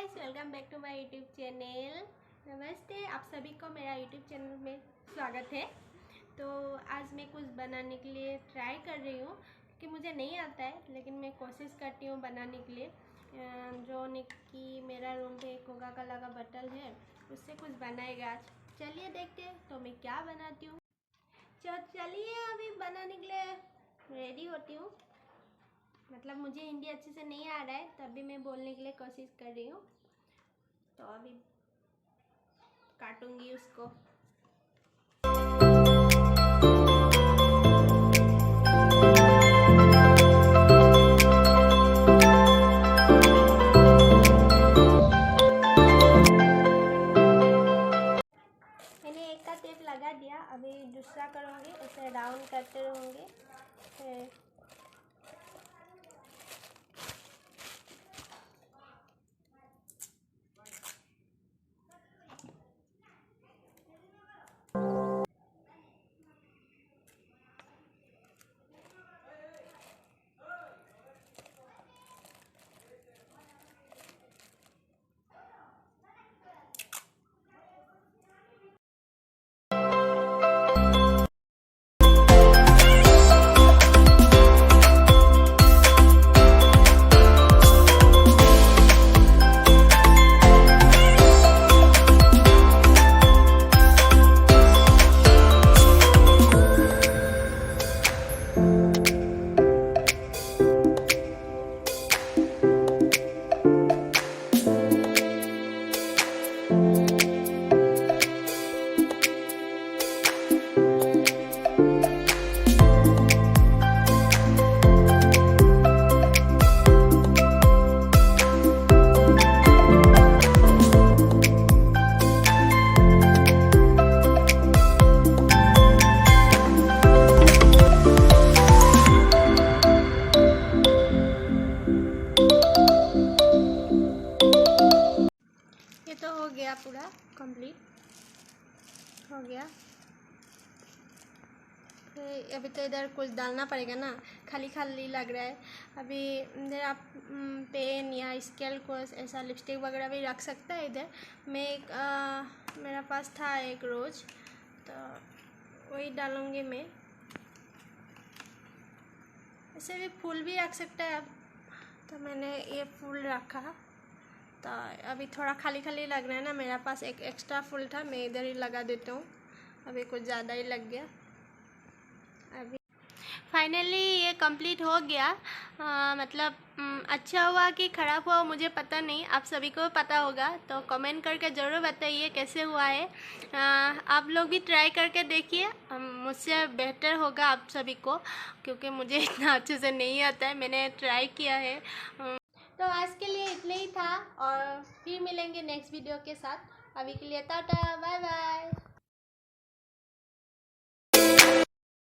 Guys, welcome back to my YouTube channel. नमस्ते, आप सभी को मेरा यूट्यूब चैनल में स्वागत है। तो आज मैं कुछ बनाने के लिए ट्राई कर रही हूँ क्योंकि मुझे नहीं आता है, लेकिन मैं कोशिश करती हूँ बनाने के लिए। जो कि मेरा रूम पे कोका कोला का बटल है, उससे कुछ बनाएगा आज। चलिए देखते हैं तो मैं क्या बनाती हूँ। चलिए अभी बनाने के लिए रेडी होती हूँ। मतलब मुझे हिंदी अच्छे से नहीं आ रहा है, तब भी मैं बोलने के लिए कोशिश कर रही हूँ। तो अभी काटूंगी उसको। मैंने एक का टेप लगा दिया, अभी दूसरा करूँगी। उसे राउंड करते रहूँगी। तो हो गया, पूरा कंप्लीट हो गया। फिर अभी तो इधर कुछ डालना पड़ेगा ना, खाली खाली लग रहा है। अभी इधर आप पेन या स्केल को ऐसा लिपस्टिक वगैरह भी रख सकता है। इधर मैं मेरा पास था एक रोज, तो वही डालूंगी मैं। ऐसे भी फूल भी रख सकता है आप, तो मैंने ये फूल रखा। तो अभी थोड़ा खाली खाली लग रहा है ना, मेरा पास एक एक्स्ट्रा फूल था, मैं इधर ही लगा देता हूँ। अभी कुछ ज़्यादा ही लग गया। अभी फाइनली ये कंप्लीट हो गया। मतलब अच्छा हुआ कि ख़राब हुआ मुझे पता नहीं, आप सभी को पता होगा। तो कमेंट करके ज़रूर बताइए कैसे हुआ है। आप लोग भी ट्राई करके देखिए, मुझसे बेहतर होगा आप सभी को, क्योंकि मुझे इतना अच्छे से नहीं आता है। मैंने ट्राई किया है। तो आज के लिए इतना ही था, और फिर मिलेंगे नेक्स्ट वीडियो के साथ। अभी के लिए टाटा, बाय बाय।